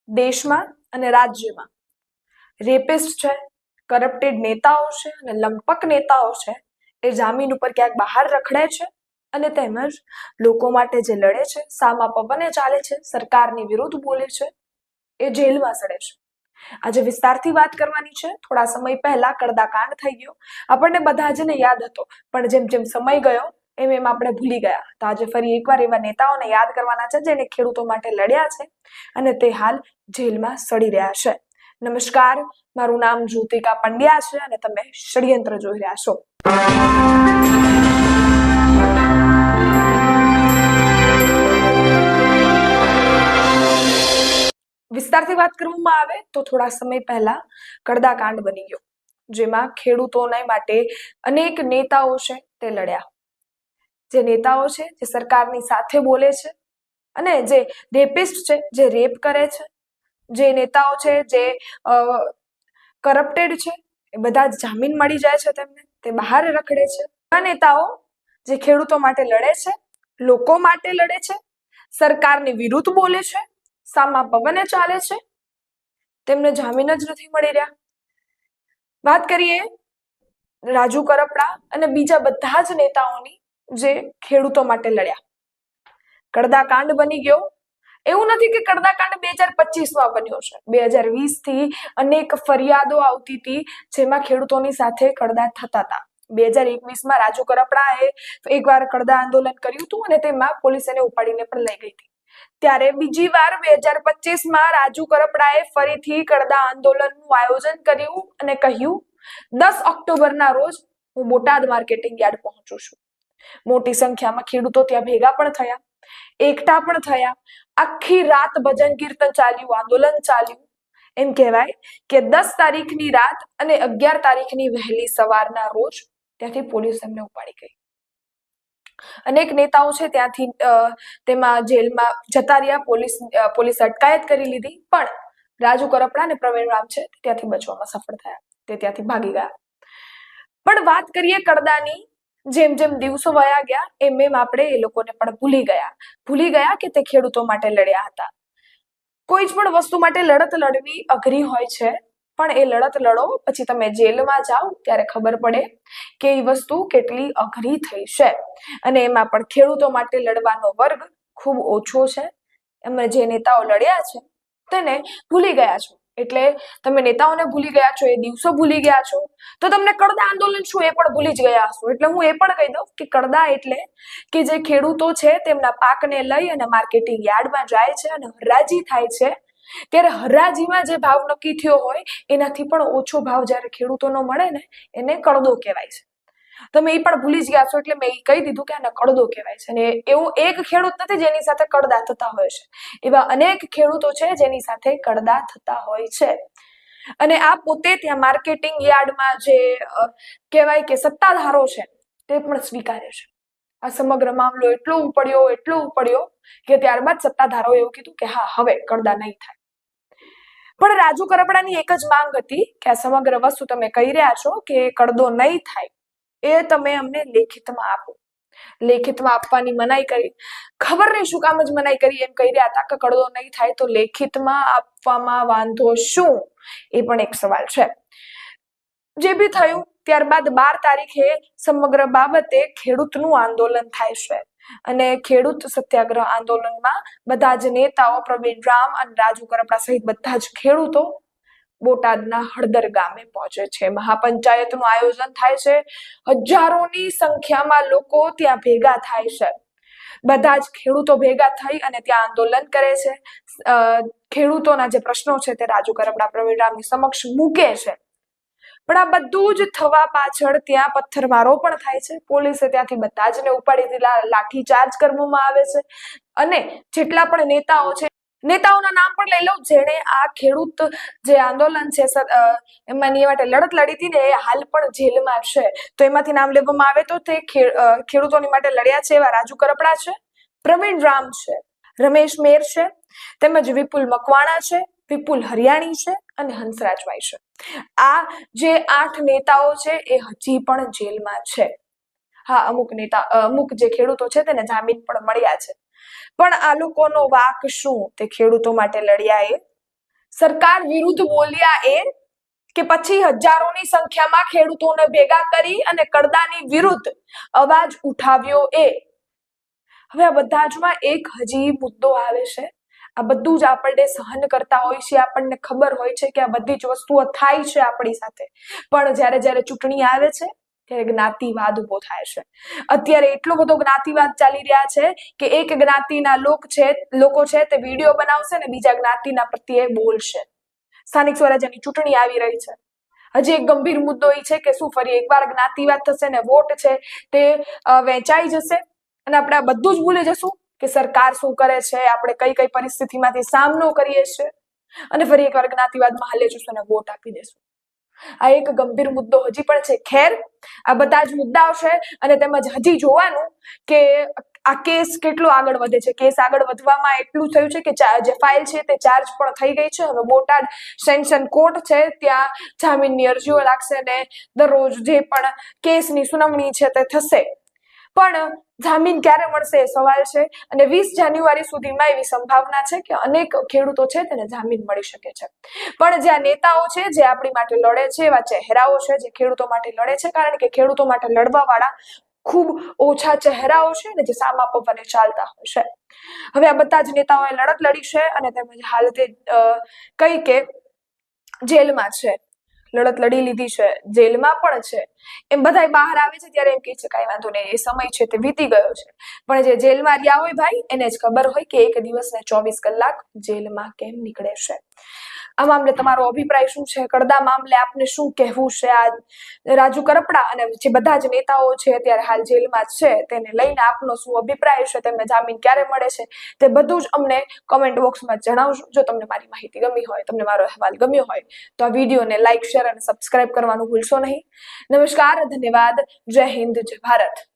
દેશમાં અને રાજ્યમાં રેપિસ્ટ છે, કરપ્ટેડ નેતાઓ છે અને લંપક નેતાઓ છે એ જામીન ઉપર ક્યાંક બહાર રખડે છે અને તેમજ લોકો માટે જે લડે છે, સામા પવને ચાલે છે, સરકારની વિરુદ્ધ બોલે છે, એ જેલમાં સડે છે। આજે વિસ્તારથી વાત કરવાની છે। થોડા સમય પહેલા કડદાકાંડ થઈ ગયો, આપણને બધા જને યાદ હતો, પણ જેમ જેમ સમય ગયો એમ એમ આપણે ભૂલી ગયા। તો આજે ફરી એકવાર એવા નેતાઓને યાદ કરવાના છે જેને ખેડૂતો માટે લડ્યા છે અને તે હાલ જેલમાં સડી રહ્યા છે। નમસ્કાર, મારું નામ જ્યોતિકા પંડ્યા છે અને તમે ષડયંત્ર જોઈ રહ્યા છો। વિસ્તારથી વાત કરવામાં આવે તો થોડા સમય પહેલા કડદાકાંડ બની ગયો, જેમાં ખેડૂતોના માટે અનેક નેતાઓ છે તે લડ્યા। જે નેતાઓ છે જે સરકારની સાથે બોલે છે અને જે રેપિસ્ટ છે, જે રેપ કરે છે, જે નેતાઓ છે જે કરપ્ટેડ છે, એ બધા જ જામીન મળી જાય છે તેમને, તે બહાર રખડે છે। આ નેતાઓ જે ખેડૂતો માટે લડે છે, લોકો માટે લડે છે, સરકારની વિરુદ્ધ બોલે છે, સામા પવને ચાલે છે, તેમને જામીન જ નથી મળી રહ્યા। વાત કરીએ રાજુ કરપડા અને બીજા બધા જ નેતાઓની જે ખેડૂતો માટે લડ્યા। કડદાકાંડ બની ગયો, એવું નથી કે કડદાકાંડ 2025માં બન્યો છે, 2020 થી અનેક ફરિયાદો આવતી હતી જેમાં ખેડૂતોની સાથે કડદા થતા હતા। 2021માં રાજુ કરપડાએ એકવાર કડદા આંદોલન કર્યું હતું અને તેમાં પોલીસ એને ઉપાડીને પણ લઈ ગઈ હતી। ત્યારે બીજી વાર 2025માં રાજુ કરપડાએ ફરીથી કડદા આંદોલનનું આયોજન કર્યું અને કહ્યું 10 ઓક્ટોબરના રોજ હું બોટાદ માર્કેટિંગ યાર્ડ પહોંચું છું। મોટી સંખ્યામાં ખેડૂતો ત્યાં ભેગા પણ થયા, એકઠા પણ થયા, આખી રાત ભજન કીર્તન ચાલ્યું, આંદોલન ચાલ્યું। એમ કહેવાય કે 10 તારીખની રાત અને 11 તારીખની વહેલી સવારના રોજ ત્યાંથી પોલીસ એમને ઉપાડી ગઈ। અનેક નેતાઓ છે ત્યાંથી તેમાં જેલમાં જતા રહ્યા, પોલીસ અટકાયત કરી લીધી, પણ રાજુ કરપડા અને પ્રવીણ રામ છે ત્યાંથી બચવામાં સફળ થયા, તે ત્યાંથી ભાગી ગયા। પણ વાત કરીએ કડદાની, જેમ જેમ દિવસો વયા ગયા એમ એમ આપણે એ લોકોને પણ ભૂલી ગયા કે તે ખેડૂતો માટે લડ્યા હતા। કોઈ જ પણ વસ્તુ માટે લડત લડવી અઘરી હોય છે, પણ એ લડત લડો પછી તમે જેલમાં જાઓ ત્યારે ખબર પડે કે એ વસ્તુ કેટલી અઘરી થઈ છે અને એમાં પણ ખેડૂતો માટે લડવાનો વર્ગ ખૂબ ઓછો છે। એમાં જે નેતાઓ લડ્યા છે તેને ભૂલી ગયા છો, એટલે તમે નેતાઓને ભૂલી ગયા છો, એ દિવસો ભૂલી ગયા છો, તો તમને કડદા આંદોલન શું એ પણ ભૂલી જ ગયા હશો। એટલે હું એ પણ કહી દઉં કે કડદા એટલે કે જે ખેડૂતો છે તેમના પાકને લઈ અને માર્કેટિંગ યાર્ડમાં જાય છે અને હરાજી થાય છે, ત્યારે હરાજીમાં જે ભાવ નક્કી થયો હોય એનાથી પણ ઓછો ભાવ જ્યારે ખેડૂતોનો મળે ને એને કડદો કહેવાય છે। તમે એ પણ ભૂલી જ ગયા છો, એટલે મેં કહી દીધું કે આને કડદો કહેવાય છે। અને એવું એક ખેડૂત નથી જેની સાથે કડદા થતા હોય છે, એવા અનેક ખેડૂતો છે જેની સાથે કડદા થતા હોય છે। અને આ પોતે ત્યાં માર્કેટિંગ યાર્ડમાં જે કહેવાય કે સત્તાધારો છે તે પણ સ્વીકારે છે। આ સમગ્ર મામલો એટલો ઉપડ્યો કે ત્યારબાદ સત્તાધારોએ એવું કીધું કે હા, હવે કડદા નહીં થાય। પણ રાજુ કરપડાની એક જ માંગ હતી કે આ સમગ્ર વસ્તુ તમે કહી રહ્યા છો કે કડદો નહીં થાય, એ તમે અમને લેખિતમાં આપો। લેખિતમાં આપવાની મનાઈ કરી, ખબર નહીં શું કામ જ મનાઈ કરી, એમ કહી રહ્યા હતા કે કડદો નહીં થાય તો લેખિતમાં આપવામાં વાંધો શું, એ પણ એક સવાલ છે। જે બી થયું ત્યારબાદ 12 તારીખે સમગ્ર બાબતે ખેડૂતનું આંદોલન થાય છે અને ખેડૂત સત્યાગ્રહ આંદોલનમાં બધા જ નેતાઓ પ્રવીણ રામ અને રાજુ કરપડા સહિત બધા જ ખેડૂતો બોટાદના હળદર ગામે પહોંચે છે। મહાપંચાયતનું આયોજન થાય છે, હજારોની સંખ્યામાં લોકો ત્યાં ભેગા થાય છે, બધા જ ખેડૂતો ભેગા થઈ અને ત્યાં આંદોલન કરે છે। ખેડૂતોના જે પ્રશ્નો છે તે રાજુ કરપડા પ્રવીણ રામની સમક્ષ મૂકે છે, પણ આ બધું જ થવા પાછળ ત્યાં પથ્થરમારો પણ થાય છે। પોલીસે ત્યાંથી બધા જને ઉપાડી લાઠીચાર્જ કરવામાં આવે છે અને જેટલા પણ નેતાઓ છે, નેતાઓના નામ પણ લઈ લઉં જેણે આ ખેડૂત જે આંદોલન છે એમાંની માટે લડત લડી હતી ને, એ હાલ પણ જેલમાં છે। તો એમાંથી નામ લેવામાં આવે તો તે ખેડૂતોની માટે લડ્યા છે એવા રાજુ કરપડા છે, પ્રવીણ રામ છે, રમેશ મેર છે, તેમજ વિપુલ મકવાણા છે, વિપુલ હરિયાણી છે અને હંસરાજભાઈ છે। આ જે 8 નેતાઓ છે એ હજી પણ જેલમાં છે। હા, અમુક જે ખેડૂતો છે તેને જામીન પણ મળ્યા છે, પણ આ લોકોનો વાક શું, તે ખેડૂતો માટે લડ્યા એ સરકાર વિરુદ્ધ બોલ્યા એ કે પછી હજારોની સંખ્યામાં ખેડૂતોને ભેગા કરી અને કડદાની વિરુદ્ધ અવાજ ઉઠાવ્યો એ? હવે આ બધા જમાં એક હજી મુદ્દો આવે છે. આ બધું જ આપણે સહન કરતા હોય છે, આપણને ખબર હોય છે કે આ બધી જ વસ્તુઓ થાય છે આપણી સાથે, પણ જ્યારે જ્યારે ચૂંટણી આવે છે ત્યારે જ્ઞાતિવાદ ઉભો થાય છે. અત્યારે એટલો બધો જ્ઞાતિવાદ ચાલી રહ્યા છે કે એક જ્ઞાતિના લોકો છે તે વિડીયો બનાવશે ને બીજા જ્ઞાતિના પ્રત્યે બોલશે. સ્થાનિક સ્વરાજ્યની ચૂંટણી આવી રહી છે. હજી એક ગંભીર મુદ્દો એ છે કે શું ફરી એકવાર જ્ઞાતિવાદ થશે ને વોટ છે તે વહેંચાઈ જશે અને આપણે આ બધું જ ભૂલી જશું કે સરકાર શું કરે છે, આપણે કઈ કઈ પરિસ્થિતિમાંથી સામનો કરીએ છીએ અને ફરી એકવાર જ્ઞાતિવાદમાં હાલે જશું અને વોટ આપી દેશું. આ એક ગંભીર મુદ્દો હજી પણ છે. ખેર, આ બધા જ મુદ્દાઓ છે અને તેમજ હજી જોવાનું કે આ કેસ કેટલો આગળ વધે છે. કેસ આગળ વધવામાં એટલું થયું છે કે જે ફાઇલ છે તે ચાર્જ પણ થઈ ગઈ છે. હવે બોટાદ સેશન્સ કોર્ટ છે ત્યાં જામીનની અરજીઓ લાગશે અને દરરોજ જે પણ કેસની સુનાવણી છે તે થશે. પણ જામીન ક્યારે મળશે એ સવાલ છે અને 20 જાન્યુઆરી સુધીમાં એવી સંભાવના છે કે અનેક ખેડૂતો છે તેને જામીન મળી શકે છે. પણ જે આ નેતાઓ છે જે આપણી માટે લડે છે, એવા ચહેરાઓ છે જે ખેડૂતો માટે લડે છે, કારણ કે ખેડૂતો માટે લડવા વાળા ખૂબ ઓછા ચહેરાઓ છે ને જે સામા પવને ચાલતા હોય છે. હવે આ બધા જ નેતાઓએ લડત લડી છે અને તેમજ હાલ તે કઈ કે જેલમાં છે, લડત લડી લીધી છે, જેલમાં પણ છે. એમ બધા બહાર આવે છે ત્યારે એમ કહે છે કાંઈ વાંધો નહીં, એ સમય છે તે વીતી ગયો છે. પણ જે જેલમાં રહ્યા હોય ભાઈ એને જ ખબર હોય કે એક દિવસ ને 24 કલાક જેલમાં કેમ નીકળે છે. આ મામલે તમારો અભિપ્રાય શું છે? કડદા મામલે આપને શું કહેવું છે? આ રાજુ કરપડા અને જે બધા જ નેતાઓ છે અત્યારે હાલ જેલમાં છે તેને લઈને આપનો શું અભિપ્રાય છે? તેમને જામીન ક્યારે મળે છે? તે બધું જ અમને કમેન્ટ બોક્સમાં જણાવજો. જો તમને મારી માહિતી ગમી હોય, તમને મારો અહેવાલ ગમ્યો હોય તો આ વિડીયોને લાઈક, શેર અને સબસ્ક્રાઇબ કરવાનું ભૂલશો નહીં. નમસ્કાર, ધન્યવાદ, જય હિન્દ, જય ભારત.